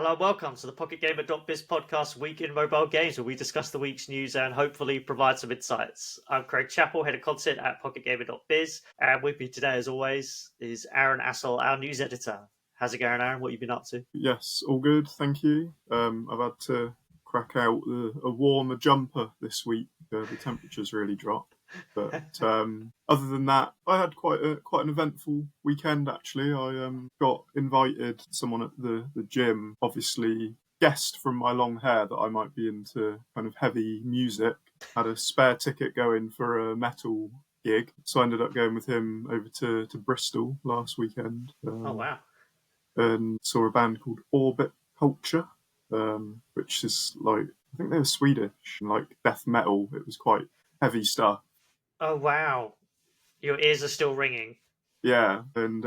Hello and welcome to the PocketGamer.biz podcast Week in Mobile Games, where we discuss the week's news and hopefully provide some insights. I'm Craig Chapple, head of content at PocketGamer.biz, and with me today, as always, is Aaron Astle, our news editor. How's it going, Aaron? What have you been up to? Yes, all good, thank you. I've had to crack out a warmer jumper this week. The temperatures really dropped. But other than that, I had quite an eventful weekend, actually. I got invited, someone at the gym, obviously guessed from my long hair that I might be into kind of heavy music. Had a spare ticket going for a metal gig, so I ended up going with him over to Bristol last weekend. Oh, wow. And saw a band called Orbit Culture, which is like, I think they were Swedish, like death metal. It was quite heavy stuff. Oh, wow. Your ears are still ringing. Yeah, and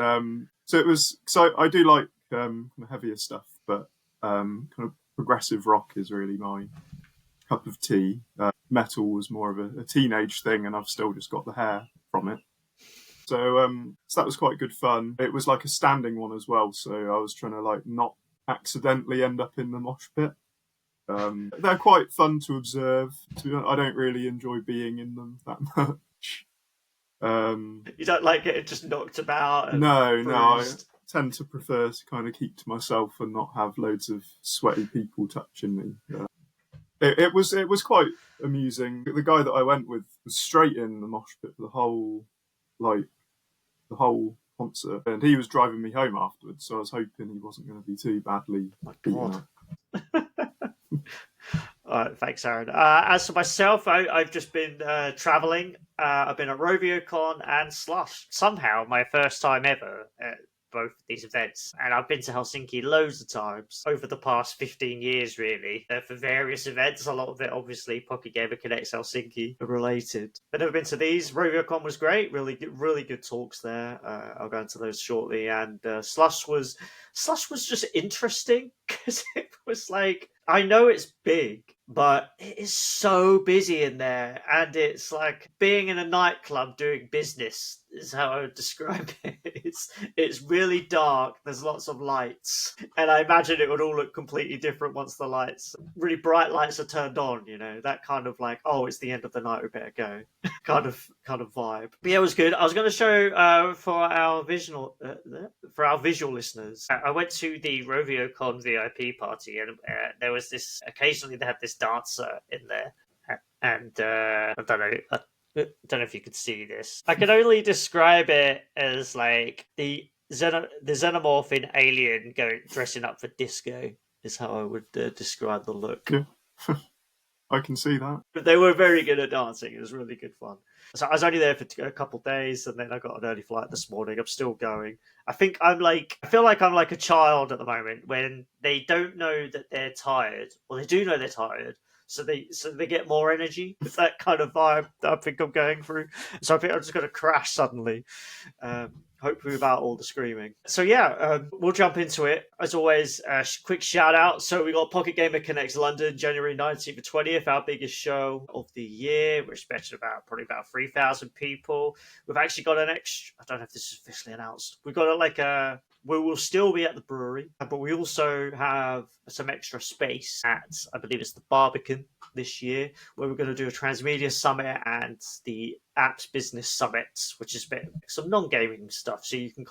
so it was. So I do like kind of heavier stuff, but kind of progressive rock is really my cup of tea. Metal was more of a teenage thing, and I've still just got the hair from it. So that was quite good fun. It was like a standing one as well, so I was trying to like not accidentally end up in the mosh pit. They're quite fun to observe. I don't really enjoy being in them that much. You don't like getting just knocked about? No, I tend to prefer to kind of keep to myself and not have loads of sweaty people touching me. It was quite amusing. The guy that I went with was straight in the mosh pit for the whole concert, and he was driving me home afterwards, so I was hoping he wasn't going to be too badly beaten up. All right, thanks, Aaron. As for myself, I've just been traveling. I've been at RovioCon and Slush. Somehow, my first time ever at both of these events. And I've been to Helsinki loads of times over the past 15 years, really, for various events. A lot of it, obviously, Pocket Gamer Connects Helsinki related. I've never been to these. RovioCon was great. Really good talks there. I'll go into those shortly. And Slush was just interesting because it was like, I know it's big, but it is so busy in there, and it's like being in a nightclub doing business is how I would describe it. It's really dark. There's lots of lights, and I imagine it would all look completely different once the really bright lights are turned on. You know, that kind of like, oh, it's the end of the night, we better go, kind of vibe. But yeah, it was good. I was going to show for our visual listeners. I went to the RovioCon VIP party, and there was this. Occasionally, they had this dancer in there, and I don't know if you could see this. I can only describe it as like the xenomorph alien dressing up for disco is how I would describe the look. Yeah. I can see that. But they were very good at dancing. It was really good fun. So I was only there for a couple of days, and then I got an early flight this morning. I'm still going. I feel like I'm like a child at the moment when they don't know that they're tired, or they do know they're tired, so they get more energy. It's that kind of vibe that I think I'm going through. So I think I'm just going to crash suddenly, hopefully without all the screaming. So yeah, we'll jump into it. As always, quick shout out. So we got Pocket Gamer Connects London, January 19th to 20th, our biggest show of the year. We're expecting probably about 3,000 people. We've actually got an extra, I don't know if this is officially announced. We've got we will still be at the brewery, but we also have some extra space at, I believe it's the Barbican this year, where we're going to do a Transmedia Summit and the Apps Business Summit, which is some non-gaming stuff. So you can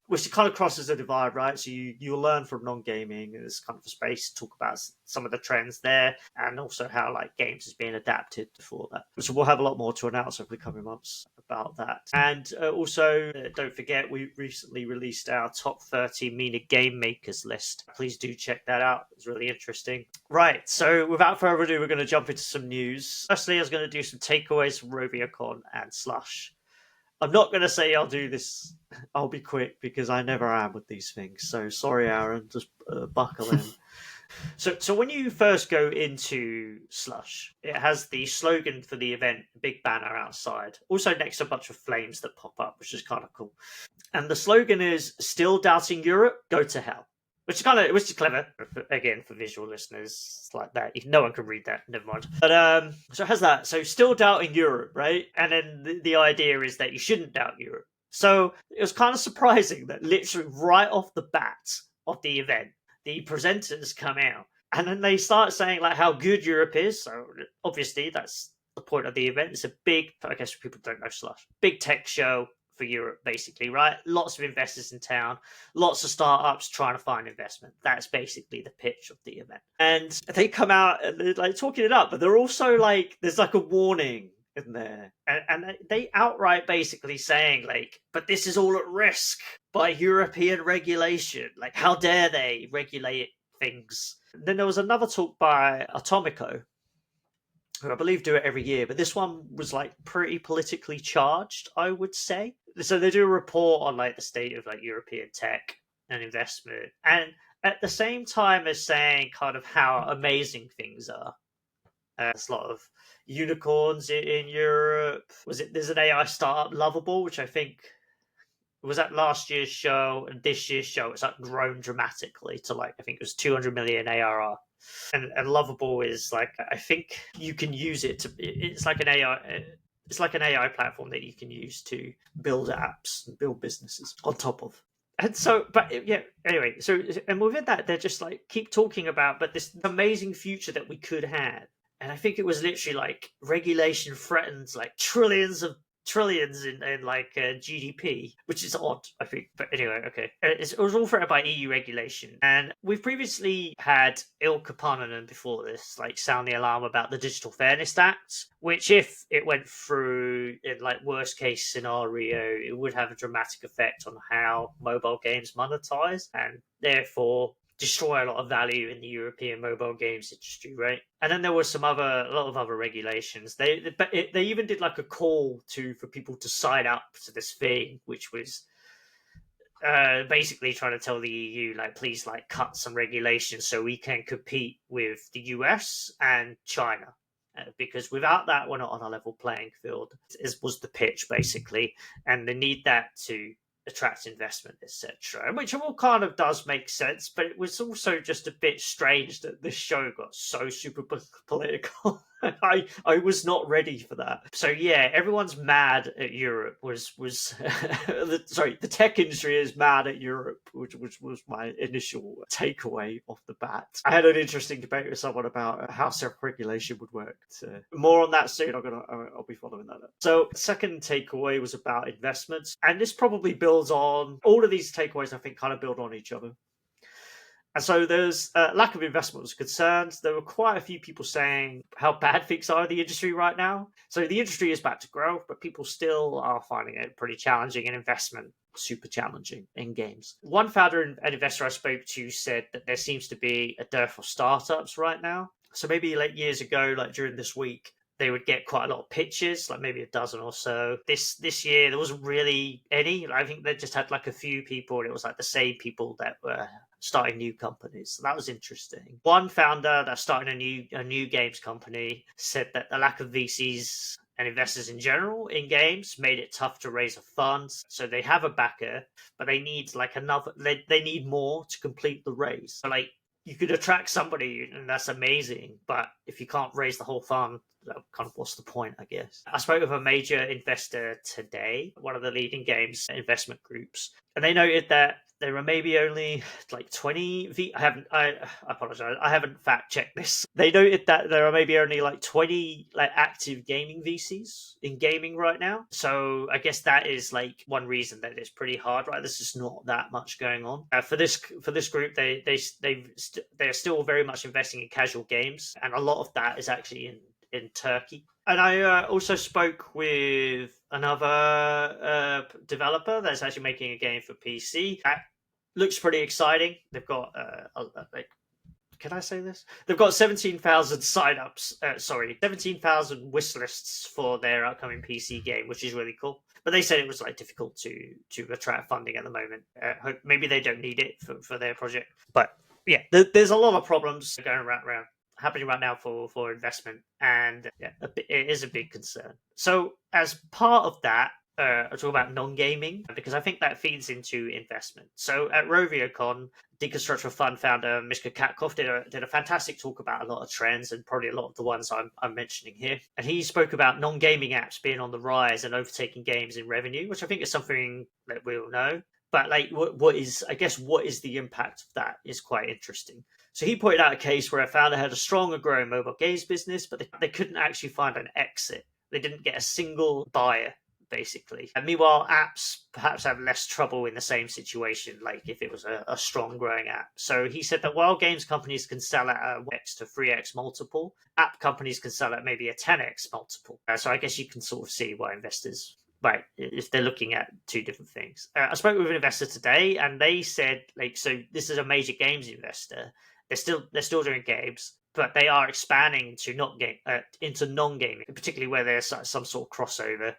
which kind of crosses the divide, right? So you'll learn from non-gaming, and there's kind of a space to talk about some of the trends there, and also how like games is being adapted for that. So we'll have a lot more to announce over the coming months about that. And also, don't forget, we recently released our top 30 MENA game makers list. Please do check that out. It's really interesting. Right, so without further ado, we're going to jump into some news. Firstly, I was going to do some takeaways from RovioCon and Slush. I'm not going to say I'll do this. I'll be quick because I never am with these things. So sorry, Aaron, just buckle in. So when you first go into Slush, it has the slogan for the event, big banner outside. Also next to a bunch of flames that pop up, which is kind of cool. And the slogan is, "Still doubting Europe? Go to hell." Which is clever, again, for visual listeners. It's like that. No one can read that. Never mind. But so it has that. So still doubting Europe, right? And then the idea is that you shouldn't doubt Europe. So it was kind of surprising that literally right off the bat of the event, the presenters come out, and then they start saying like how good Europe is. So obviously that's the point of the event. It's a big, I guess people don't know Slush, big tech show for Europe, basically, right? Lots of investors in town, lots of startups trying to find investment. That's basically the pitch of the event. And they come out and they're like talking it up, but they're also like, there's like a warning in there. And they outright basically saying, like, but this is all at risk by European regulation. Like, how dare they regulate things? Then there was another talk by Atomico, who I believe do it every year, but this one was like pretty politically charged, I would say. So they do a report on like the state of like European tech and investment, and at the same time as saying kind of how amazing things are. There's a lot of unicorns in Europe. There's an AI startup, Lovable, which I think was at last year's show, and this year's show it's like grown dramatically to like I think it was 200 million ARR. And Lovable is like I think you can use it to. It's like an AI. It's like an AI platform that you can use to build apps and build businesses on top of. And so, but yeah. Anyway, so and within that, they're just like keep talking about, but this amazing future that we could have. And I think it was literally like regulation threatens like trillions in like GDP, which is odd, I think. But anyway, okay. It was all threatened by EU regulation. And we've previously had Ilkka Pannanen before this, like sound the alarm about the Digital Fairness Act, which if it went through in like worst case scenario, it would have a dramatic effect on how mobile games monetize and therefore destroy a lot of value in the European mobile games industry, right? And then there was a lot of other regulations. They even did like a call for people to sign up to this thing, which was basically trying to tell the EU like please like cut some regulations so we can compete with the US and China. Because without that, we're not on a level playing field. Was the pitch basically, and they need that to attract investment, etc. Which all kind of does make sense, but it was also just a bit strange that this show got so super political. I was not ready for that. So yeah, everyone's mad at Europe. The tech industry is mad at Europe, which was my initial takeaway off the bat. I had an interesting debate with someone about how self-regulation would work. So more on that soon. I'll be following that up. So second takeaway was about investments, and this probably builds on all of these takeaways. I think kind of build on each other. And so there's lack of investment was concerned. There were quite a few people saying how bad things are in the industry right now. So the industry is back to growth, but people still are finding it pretty challenging, and investment super challenging in games. One founder and investor I spoke to said that there seems to be a dearth of startups right now. So maybe like years ago, like during this week, they would get quite a lot of pitches, like maybe a dozen or so. This year, there wasn't really any. I think they just had like a few people, and it was like the same people that were starting new companies. So that was interesting. One founder that's starting a new games company said that the lack of VCs and investors in general in games made it tough to raise a fund. So they have a backer, but they need like another. They need more to complete the raise. So like you could attract somebody, and that's amazing. But if you can't raise the whole fund, kind of what's the point, I guess. I spoke with a major investor today, one of the leading games investment groups, and they noted that there are maybe only like 20 I apologize, I haven't fact checked this. They noted that there are maybe only like 20 like active gaming VCs in gaming right now. So I guess that is like one reason that it's pretty hard, right? There's just not that much going on. For this group, they're still very much investing in casual games, and a lot of that is actually in Turkey. And I also spoke with another developer that's actually making a game for PC. That looks pretty exciting. They've got, can I say this? They've got 17,000 signups. 17,000 wish lists for their upcoming PC game, which is really cool. But they said it was like difficult to attract funding at the moment. Maybe they don't need it for their project. But yeah, there's a lot of problems going around happening right now for investment, and yeah, it is a big concern. So as part of that, I talk about non-gaming because I think that feeds into investment. So at RovioCon, Deconstructor Fund founder Mishka Katkov did a fantastic talk about a lot of trends, and probably a lot of the ones I'm mentioning here. And he spoke about non-gaming apps being on the rise and overtaking games in revenue, which I think is something that we all know. But like, what is the impact of that is quite interesting. So he pointed out a case where a founder had a strong and growing mobile games business, but they couldn't actually find an exit. They didn't get a single buyer, basically. And meanwhile, apps perhaps have less trouble in the same situation, like if it was a strong growing app. So he said that while games companies can sell at a 1x to 3x multiple, app companies can sell at maybe a 10x multiple. So I guess you can sort of see why investors, right, if they're looking at two different things. I spoke with an investor today, and they said, like, so this is a major games investor. They're still doing games, but they are expanding into non-gaming, particularly where there's some sort of crossover,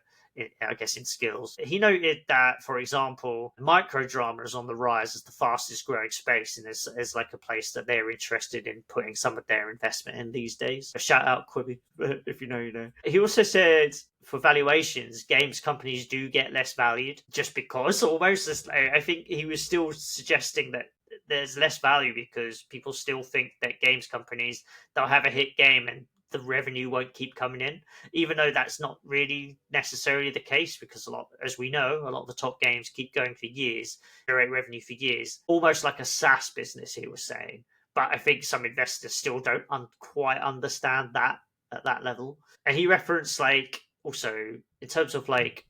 I guess, in skills. He noted that, for example, microdrama is on the rise as the fastest growing space, and is like a place that they're interested in putting some of their investment in these days. Shout out Quibi, if you know, you know. He also said for valuations, games companies do get less valued just because, almost. I think he was still suggesting that there's less value because people still think that games companies, they'll have a hit game and the revenue won't keep coming in, even though that's not really necessarily the case, because as we know, a lot of the top games keep going for years, generate revenue for years, almost like a SaaS business, he was saying. But I think some investors still don't quite understand that at that level. And he referenced, like, also in terms of like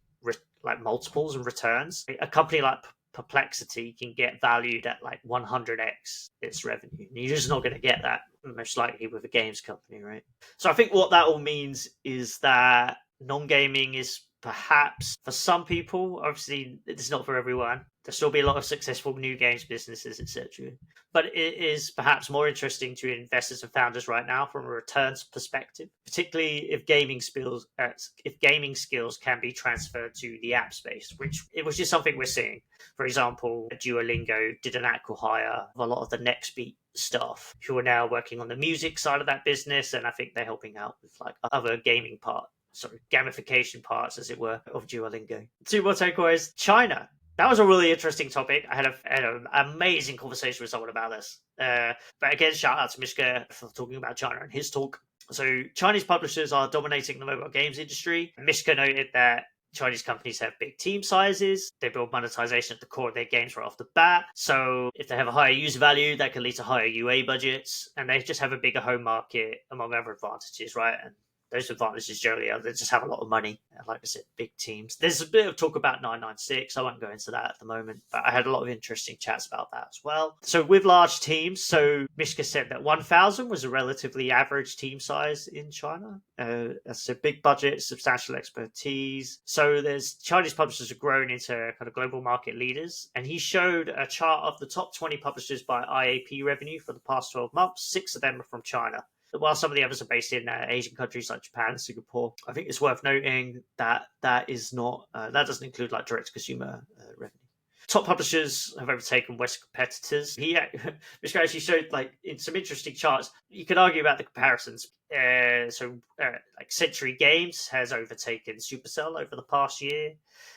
multiples and returns, a company like Perplexity can get valued at like 100x its revenue. And you're just not going to get that most likely with a games company, right? So I think what that all means is that non-gaming is perhaps for some people, obviously it's not for everyone. There'll still be a lot of successful new games businesses, etc. But it is perhaps more interesting to investors and founders right now from a returns perspective, particularly if gaming skills can be transferred to the app space, which is something we're seeing. For example, Duolingo did an acqui-hire of a lot of the Next Beat staff who are now working on the music side of that business, and I think they're helping out with like other gamification parts, as it were, of Duolingo. Two more takeaways. China. That was a really interesting topic. I had an amazing conversation with someone about this. But again, shout out to Mishka for talking about China in his talk. So Chinese publishers are dominating the mobile games industry. Mishka noted that Chinese companies have big team sizes. They build monetization at the core of their games right off the bat. So if they have a higher user value, that can lead to higher UA budgets. And they just have a bigger home market, among other advantages, right? And those advantages generally are they just have a lot of money. Like I said, big teams. There's a bit of talk about 996. I won't go into that at the moment, but I had a lot of interesting chats about that as well. So with large teams, so Mishka said that 1,000 was a relatively average team size in China. So big budget, substantial expertise. So there's Chinese publishers have grown into kind of global market leaders. And he showed a chart of the top 20 publishers by IAP revenue for the past 12 months. 6 of them are from China, while some of the others are based in Asian countries like Japan and Singapore. I think it's worth noting that that doesn't include like direct consumer revenue. Top publishers have overtaken Western competitors. Which actually showed like in some interesting charts. You could argue about the comparisons. Like Century Games has overtaken Supercell over the past year,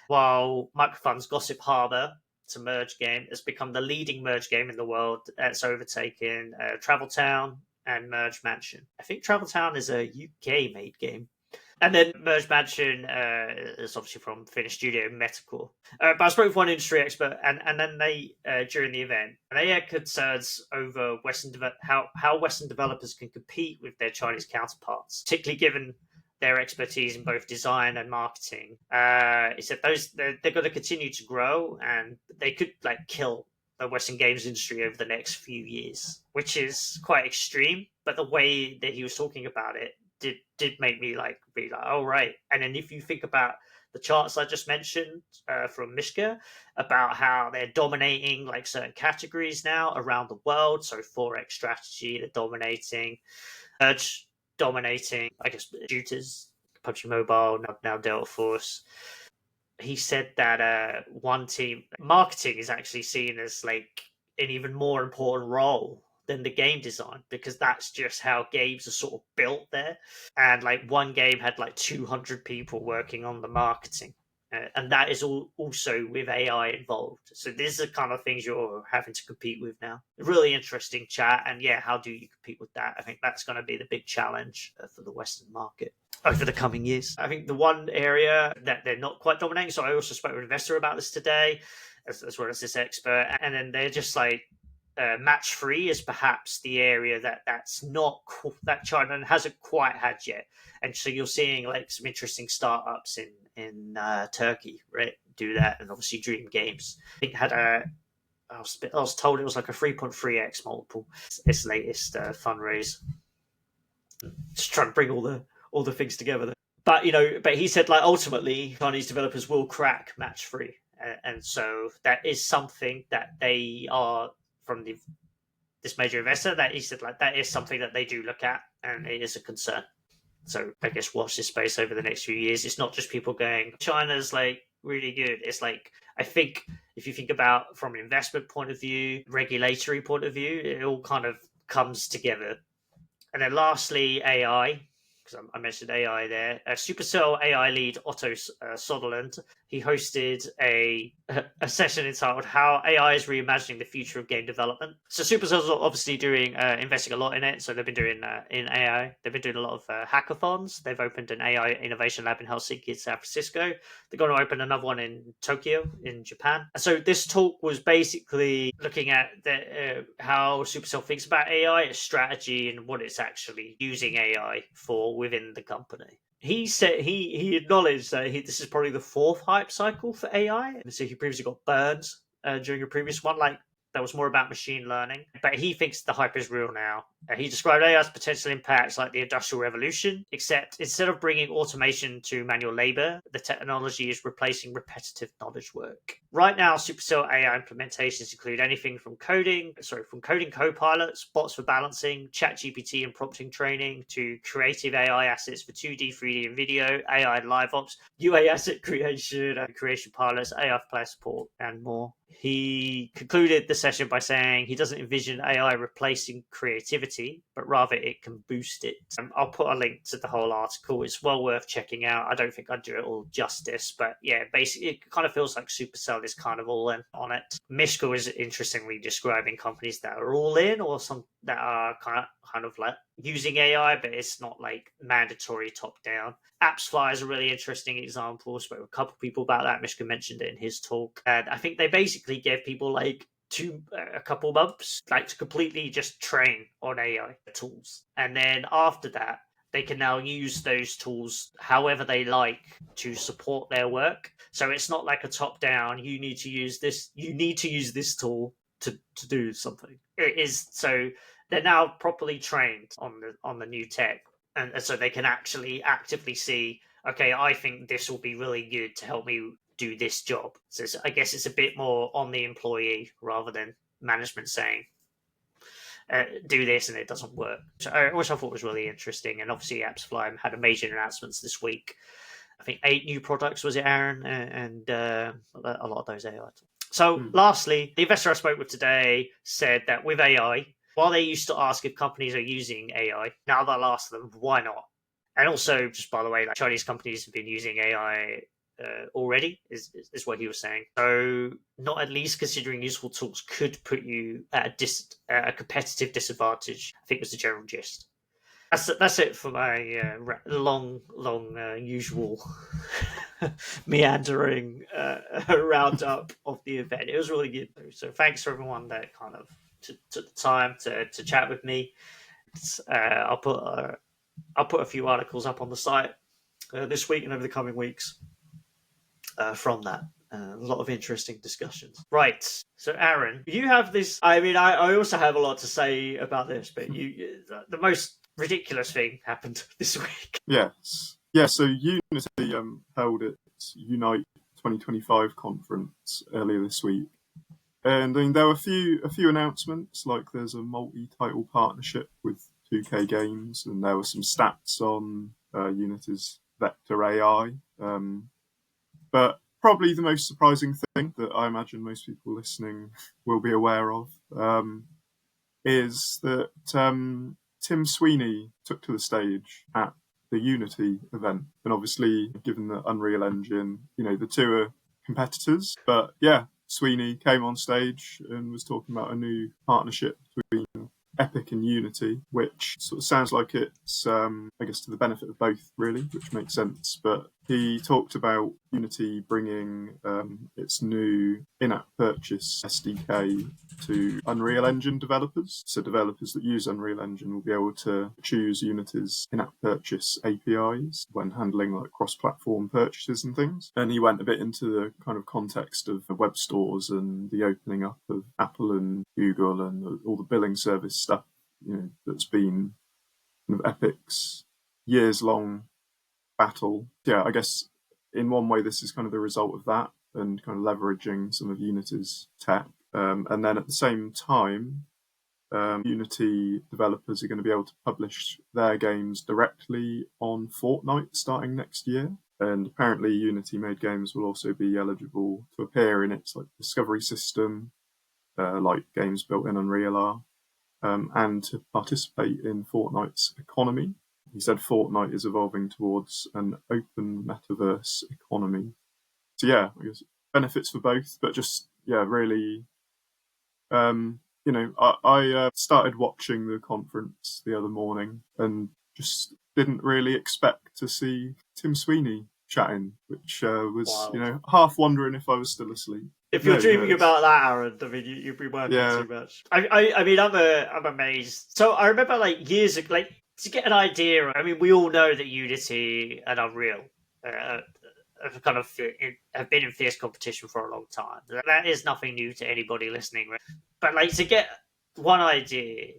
while Microfund's Gossip Harbour, it's a merge game, has become the leading merge game in the world. It's overtaken Travel Town and Merge Mansion. I think Travel Town is a UK-made game. And then Merge Mansion is obviously from Finnish studio Metacore. But I spoke with one industry expert, and then they, during the event, they had concerns over how Western developers can compete with their Chinese counterparts, particularly given their expertise in both design and marketing. He said they're going to continue to grow, and they could like kill the Western games industry over the next few years, which is quite extreme. But the way that he was talking about it did make me be like, oh right. And then if you think about the charts I just mentioned from Mishka about how they're dominating like certain categories now around the world, so Forex strategy, they're dominating, I guess, shooters, PUBG Mobile, now Delta Force. He said that one team marketing is actually seen as like an even more important role than the game design, because that's just how games are sort of built there. And like one game had like 200 people working on the marketing. And that is also with AI involved. So these are kind of things you're having to compete with now. Really interesting chat. And yeah, how do you compete with that? I think that's going to be the big challenge for the Western market over the coming years. I think the one area that they're not quite dominating, so I also spoke with an investor about this today, as well as this expert, and then they're just like match free is perhaps the area that's not that China hasn't quite had yet, and so you're seeing like some interesting startups in Turkey, right, do that, and obviously Dream Games I think had a I was told it was like a 3.3x multiple. Its latest fundraise. Just trying to bring all the things together. But but he said like ultimately Chinese developers will crack match free, and so that is something that they are from this major investor that he said like that is something that they do look at, and it is a concern. So I guess watch this space over the next few years. It's not just people going China's like really good. It's like I think if you think about from an investment point of view, regulatory point of view, it all kind of comes together. And then lastly, AI, because I mentioned AI there. Supercell AI lead Otto Soderlund, he hosted a session entitled "How AI is Reimagining the Future of Game Development." So Supercell's obviously doing investing a lot in it. So they've been doing in AI. They've been doing a lot of hackathons. They've opened an AI innovation lab in Helsinki and San Francisco. They're going to open another one in Tokyo in Japan. So this talk was basically looking at how Supercell thinks about AI, its strategy, and what it's actually using AI for within the company. He said he acknowledged that this is probably the fourth hype cycle for AI. So he previously got burned during a previous one, like that was more about machine learning. But he thinks the hype is real now. He described AI's potential impacts like the Industrial Revolution, except instead of bringing automation to manual labor, the technology is replacing repetitive knowledge work. Right now, Supercell AI implementations include anything from coding co-pilots, bots for balancing, ChatGPT and prompting training, to creative AI assets for 2D, 3D, and video, AI live ops, UA asset creation, creation pilots, AI for player support, and more. He concluded the session by saying he doesn't envision AI replacing creativity, but rather it can boost it. I'll put a link to the whole article. It's well worth checking out. I don't think I'd do it all justice, but yeah, basically it kind of feels like Supercell is kind of all in on it. Mishka is interestingly describing companies that are all in, or some that are kind of like using AI, but it's not like mandatory top down. AppsFly is a really interesting example. I spoke with a couple of people about that. Mishka mentioned it in his talk. And I think they basically gave people like a couple months like to completely just train on AI tools. And then after that, they can now use those tools however they like to support their work. So it's not like a top down, you need to use this tool to do something. It is so they're now properly trained on the new tech. And so they can actually actively see, okay, I think this will be really good to help me do this job. So I guess it's a bit more on the employee rather than management saying, do this and it doesn't work. Which I thought was really interesting. And obviously AppsFly had major announcements this week. I think 8 new products, was it, Aaron? And a lot of those AI tools. So lastly, the investor I spoke with today said that with AI, while they used to ask if companies are using AI, now they'll ask them, why not? And also, just by the way, like Chinese companies have been using AI already, is what he was saying. So not at least considering useful tools could put you at a competitive disadvantage, I think was the general gist. That's it for my long usual meandering roundup of the event. It was really good though. So thanks for everyone that kind of took the time to chat with me. I'll put a few articles up on the site this week and over the coming weeks from that. A lot of interesting discussions. Right. So, Aaron, you have this. I mean, I also have a lot to say about this, but the most ridiculous thing happened this week. Yes. Yeah, so Unity held its Unite 2025 conference earlier this week. And I mean, there were a few announcements, like there's a multi-title partnership with 2K Games, and there were some stats on Unity's Vector AI. But probably the most surprising thing that I imagine most people listening will be aware of is that Tim Sweeney took to the stage at the Unity event. And obviously, given the Unreal Engine, the two are competitors. But yeah, Sweeney came on stage and was talking about a new partnership between Epic and Unity, which sort of sounds like it's, I guess, to the benefit of both, really, which makes sense. But he talked about Unity bringing its new in-app purchase SDK to Unreal Engine developers. So developers that use Unreal Engine will be able to choose Unity's in-app purchase APIs when handling like cross-platform purchases and things. And he went a bit into the kind of context of the web stores and the opening up of Apple and Google and all the billing service stuff, that's been kind of Epic's years-long battle. Yeah, I guess in one way this is kind of the result of that and kind of leveraging some of Unity's tech. And then at the same time, Unity developers are going to be able to publish their games directly on Fortnite starting next year. And apparently Unity made games will also be eligible to appear in its like discovery system, like games built in Unreal are, and to participate in Fortnite's economy. He said Fortnite is evolving towards an open metaverse economy. So yeah, I guess benefits for both, but just, really, I started watching the conference the other morning and just didn't really expect to see Tim Sweeney chatting, which was, Wild. half wondering if I was still asleep. If you're dreaming about that, Aaron, I mean, you've been working too much. I mean, I'm amazed. So I remember like years ago, like to get an idea. I mean, we all know that Unity and Unreal have kind of have been in fierce competition for a long time. That is nothing new to anybody listening. Right? But like to get one idea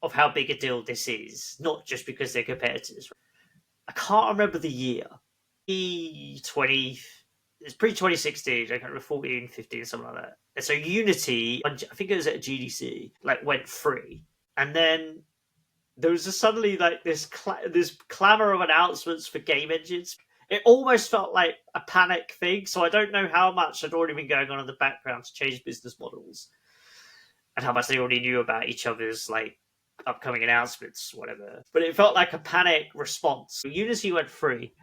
of how big a deal this is, not just because they're competitors. I can't remember the year. 20. It's pre-2016, I can't remember, 14, 15, something like that. And so Unity, I think it was at GDC, like went free. And then there was just suddenly like this clamor of announcements for game engines. It almost felt like a panic thing. So I don't know how much had already been going on in the background to change business models and how much they already knew about each other's like upcoming announcements, whatever. But it felt like a panic response. Unity went free.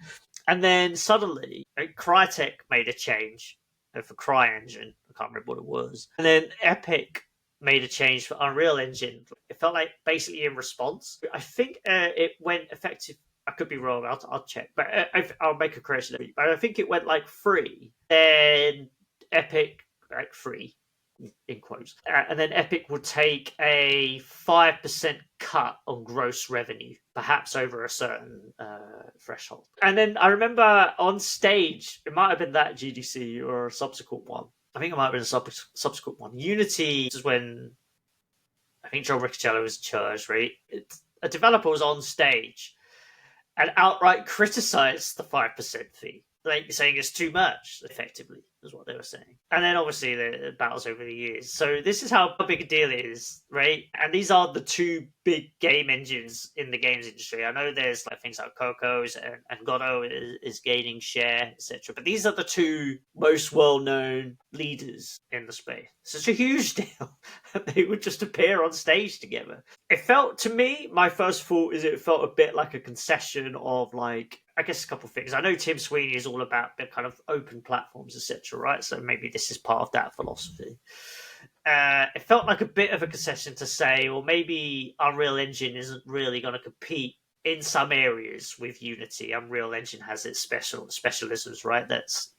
And then suddenly, Crytek made a change for CryEngine. I can't remember what it was. And then Epic made a change for Unreal Engine. It felt like basically in response. I think it went effective. I could be wrong. I'll check. But I'll make a correction. But I think it went like free. Then Epic, like free, in quotes. And then Epic would take a 5% cut on gross revenue, perhaps over a certain threshold. And then I remember on stage, it might have been that GDC or a subsequent one. I think it might have been a subsequent one. Unity is when I think John Riccitiello was in charge, right? A developer was on stage and outright criticized the 5% fee. Like saying it's too much, effectively, is what they were saying. And then obviously the battles over the years. So this is how big a deal it is, right? And these are the two big game engines in the games industry. I know there's like things like Coco's and Godot is gaining share, etc. But these are the two most well-known leaders in the space. Such a huge deal. They would just appear on stage together. It felt, to me, my first thought is it felt a bit like a concession of like, I guess a couple of things. I know Tim Sweeney is all about the kind of open platforms, etc., right? So maybe this is part of that philosophy. It felt like a bit of a concession to say, well, maybe Unreal Engine isn't really going to compete in some areas with Unity. Unreal Engine has its specialisms, right? That's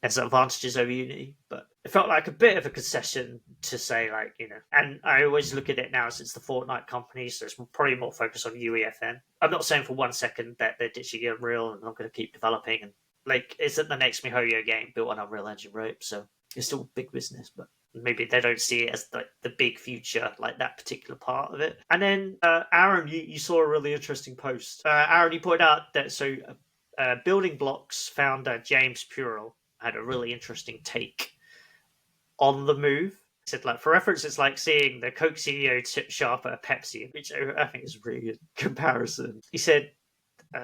advantages over Unity, but it felt like a bit of a concession to say, like, and I always look at it now since the Fortnite company, so it's probably more focused on UEFN. I'm not saying for 1 second that they're ditching Unreal and not going to keep developing, and like, isn't the next MiHoYo game built on Unreal Engine, right? So it's still big business, but maybe they don't see it as like the big future, like that particular part of it. And then Aaron, you saw a really interesting post. Aaron, you pointed out that Building Blocks founder James Purell had a really interesting take on the move. He said, like, for reference, it's like seeing the Coke CEO tip sharp at Pepsi, which I think is a really good comparison. He said,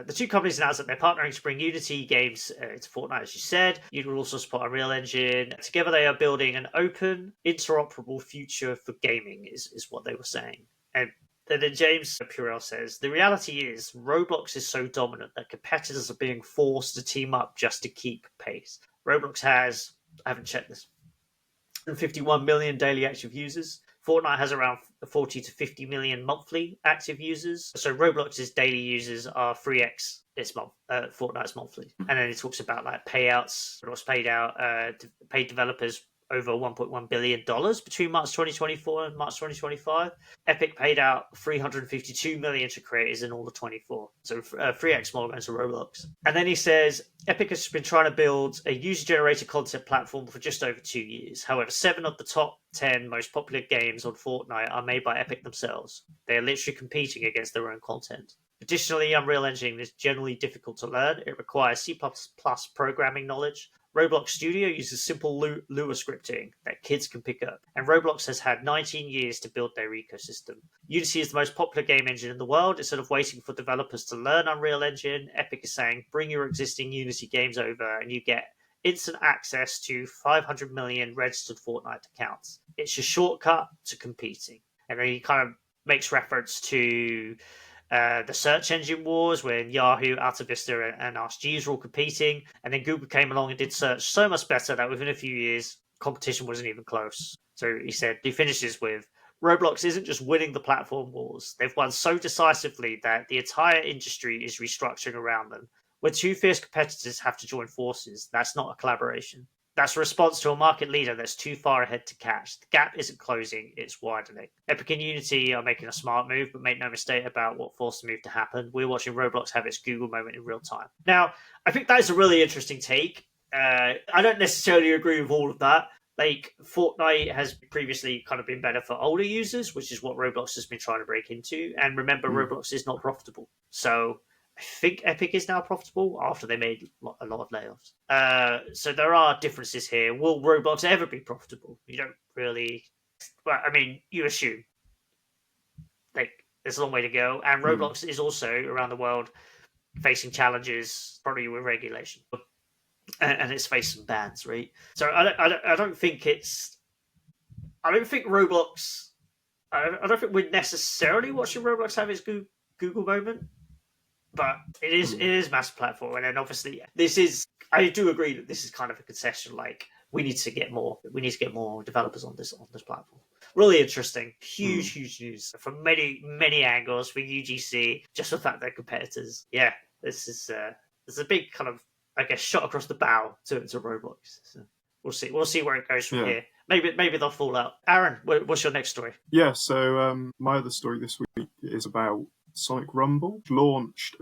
the two companies announced that they're partnering to bring Unity games to Fortnite, as you said. You will also support Unreal Engine. Together, they are building an open, interoperable future for gaming, is what they were saying. And then James Purell says, the reality is Roblox is so dominant that competitors are being forced to team up just to keep pace. Roblox has, I haven't checked this, 51 million daily active users. Fortnite has around 40 to 50 million monthly active users. So Roblox's daily users are 3x this month, Fortnite's monthly. And then it talks about like payouts, what's paid out, paid developers over $1.1 billion between March 2024 and March 2025. Epic paid out $352 million to creators in all of 24. So 3x more going to Roblox. And then he says, Epic has been trying to build a user-generated content platform for just over 2 years. However, 7 of the top 10 most popular games on Fortnite are made by Epic themselves. They are literally competing against their own content. Additionally, Unreal Engine is generally difficult to learn. It requires C++ programming knowledge. Roblox Studio uses simple Lua scripting that kids can pick up, and Roblox has had 19 years to build their ecosystem. Unity is the most popular game engine in the world. Instead of waiting for developers to learn Unreal Engine, Epic is saying, bring your existing Unity games over and you get instant access to 500 million registered Fortnite accounts. It's a shortcut to competing. And then he kind of makes reference to the search engine wars when Yahoo, AltaVista, and AskJeeves were all competing, and then Google came along and did search so much better that within a few years, competition wasn't even close. So he finishes with, Roblox isn't just winning the platform wars. They've won so decisively that the entire industry is restructuring around them. When two fierce competitors have to join forces, that's not a collaboration. That's a response to a market leader that's too far ahead to catch. The gap isn't closing, it's widening. Epic and Unity are making a smart move, but make no mistake about what forced the move to happen. We're watching Roblox have its Google moment in real time. Now, I think that is a really interesting take. I don't necessarily agree with all of that. Like, Fortnite has previously kind of been better for older users, which is what Roblox has been trying to break into. And remember, Roblox is not profitable. So I think Epic is now profitable after they made a lot of layoffs. So there are differences here. Will Roblox ever be profitable? You don't really. Well, I mean, you assume. Like, there's a long way to go. And Roblox is also around the world facing challenges, probably with regulation, and it's faced some bans, right? So I don't think it's. I don't think Roblox. I don't think we're necessarily watching Roblox have its Google moment. But it is mass platform, and then obviously I do agree that this is kind of a concession. Like, we need to get more developers on this platform. Really interesting, huge news from many angles for UGC. Just the fact they're competitors. Yeah, this is a big kind of, I guess, shot across the bow to Roblox. So we'll see where it goes from here. Maybe they'll fall out. Aaron, what's your next story? Yeah, so my other story this week is about Sonic Rumble, which launched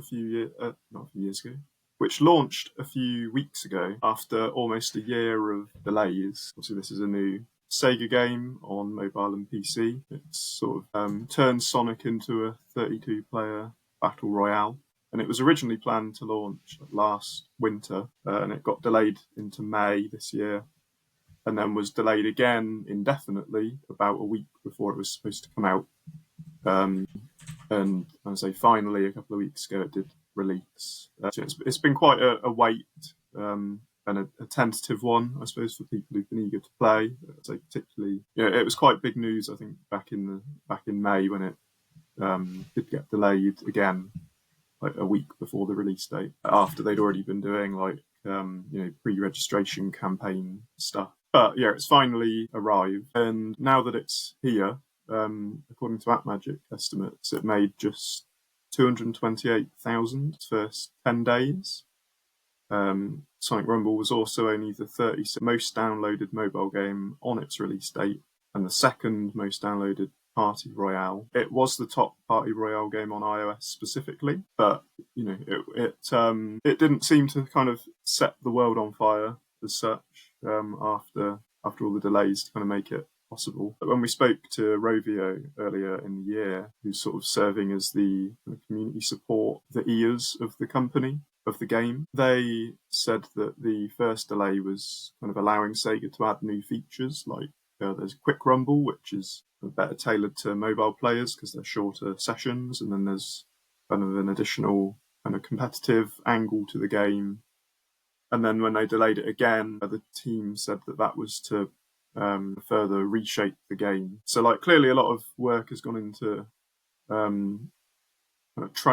which launched a few weeks ago after almost a year of delays. Obviously, this is a new Sega game on mobile and PC. It's sort of turned Sonic into a 32-player battle royale. And it was originally planned to launch last winter, and it got delayed into May this year, and then was delayed again indefinitely about a week before it was supposed to come out. And I say finally, a couple of weeks ago, it did release. It's been quite a wait and a tentative one, I suppose, for people who've been eager to play. So particularly, it was quite big news, I think, back in May when it did get delayed again, like a week before the release date, after they'd already been doing like pre-registration campaign stuff. But yeah, it's finally arrived, and now that it's here, according to AppMagic estimates, it made just 228,000 first 10 days. Sonic Rumble was also only the 36th most downloaded mobile game on its release date, and the second most downloaded party royale. It was the top party royale game on iOS specifically, but it didn't seem to kind of set the world on fire as such after all the delays to kind of make it possible. But when we spoke to Rovio earlier in the year, who's sort of serving as the community support, the ears of the company, of the game, they said that the first delay was kind of allowing Sega to add new features, like there's Quick Rumble, which is better tailored to mobile players because they're shorter sessions, and then there's kind of an additional kind of competitive angle to the game. And then when they delayed it again, the team said that was to further reshape the game. So, like, clearly a lot of work has gone into trying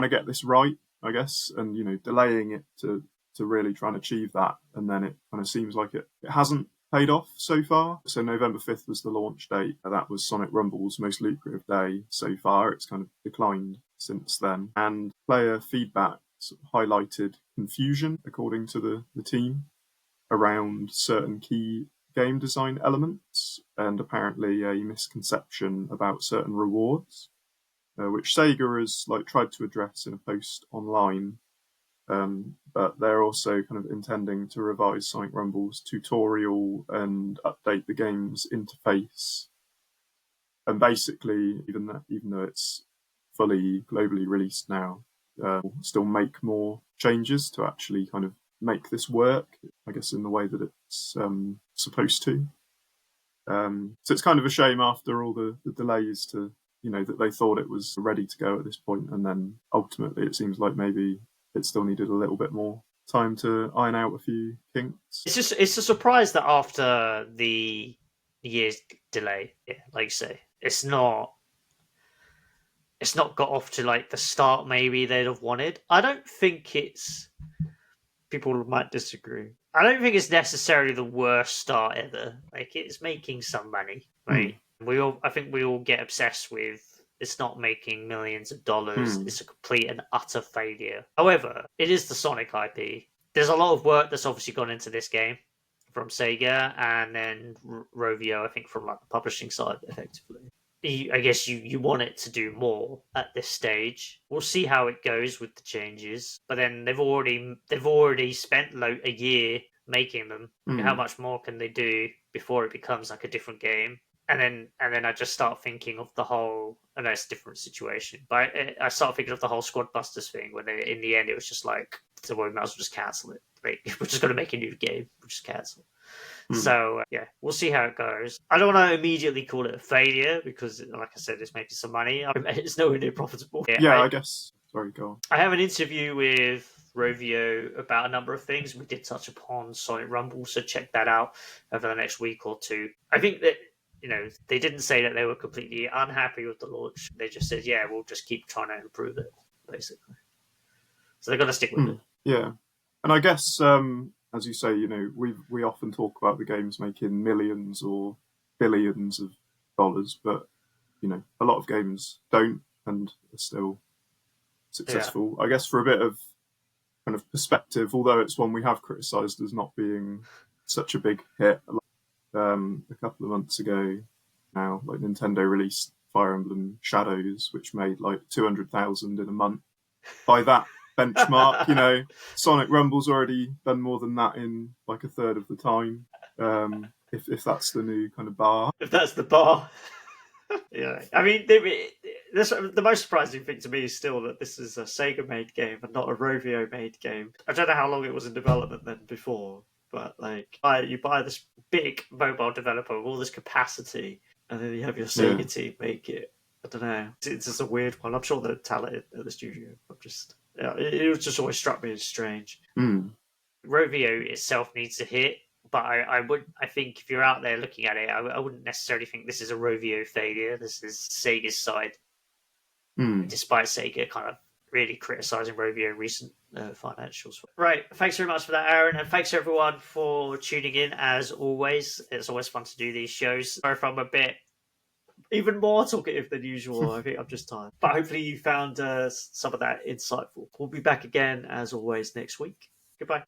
to get this right, I guess, and delaying it to really try and achieve that. And then it kind of seems like it hasn't paid off so far. So November 5th was the launch date. That was Sonic Rumble's most lucrative day so far. It's kind of declined since then. And player feedback sort of highlighted confusion, according to the team, around certain key game design elements, and apparently a misconception about certain rewards, which Sega has tried to address in a post online. But they're also kind of intending to revise Sonic Rumble's tutorial and update the game's interface. And basically, even though it's fully globally released now, still make more changes to actually kind of make this work, I guess, in the way that it's supposed to. So it's kind of a shame after all the delays to, that they thought it was ready to go at this point, and then ultimately it seems like maybe it still needed a little bit more time to iron out a few kinks. It's a surprise that after the year's delay, like you say, it's not got off to the start maybe they'd have wanted. I don't think it's, people might disagree, I don't think it's necessarily the worst start ever. It's making some money, right? I think we all get obsessed with it's not making millions of dollars. It's a complete and utter failure. However, it is the Sonic IP. There's a lot of work that's obviously gone into this game from Sega, and then Rovio, I think, from the publishing side, effectively. I guess you want it to do more at this stage. We'll see how it goes with the changes. But then they've already spent a year making them. How much more can they do before it becomes a different game? And then I just start thinking of the whole. I know it's a different situation, but I start thinking of the whole Squad Busters thing. When in the end it was just so we might as well just cancel it. We're just going to make a new game. We'll just cancel. So, we'll see how it goes. I don't want to immediately call it a failure because, like I said, it's making some money. It's nowhere near profitable. I guess. Sorry, go on. I have an interview with Rovio about a number of things. We did touch upon Sonic Rumble, so check that out over the next week or two. I think that, they didn't say that they were completely unhappy with the launch. They just said, we'll just keep trying to improve it, basically. So they're going to stick with it. Yeah. And I guess, as you say, we often talk about the games making millions or billions of dollars, but, a lot of games don't and are still successful. I guess for a bit of kind of perspective, although it's one we have criticised as not being such a big hit, a couple of months ago now, Nintendo released Fire Emblem Shadows, which made 200,000 in a month. By that benchmark, Sonic Rumble's already done more than that in a third of the time. If that's the new kind of bar. If that's the bar. I mean, the most surprising thing to me is still that this is a Sega-made game and not a Rovio-made game. I don't know how long it was in development then before, but you buy this big mobile developer with all this capacity, and then you have your Sega team make it. I don't know. It's just a weird one. I'm sure they're talented at the studio. It just always struck me as strange. Rovio itself needs a hit, but I think if you're out there looking at it, I wouldn't necessarily think this is a Rovio failure. This is Sega's side, despite Sega kind of really criticising Rovio recent financials. Right, thanks very much for that, Aaron, and thanks everyone for tuning in. As always, it's always fun to do these shows. Sorry if I'm a bit even more talkative than usual. I think I'm just tired. But hopefully you found some of that insightful. We'll be back again, as always, next week. Goodbye.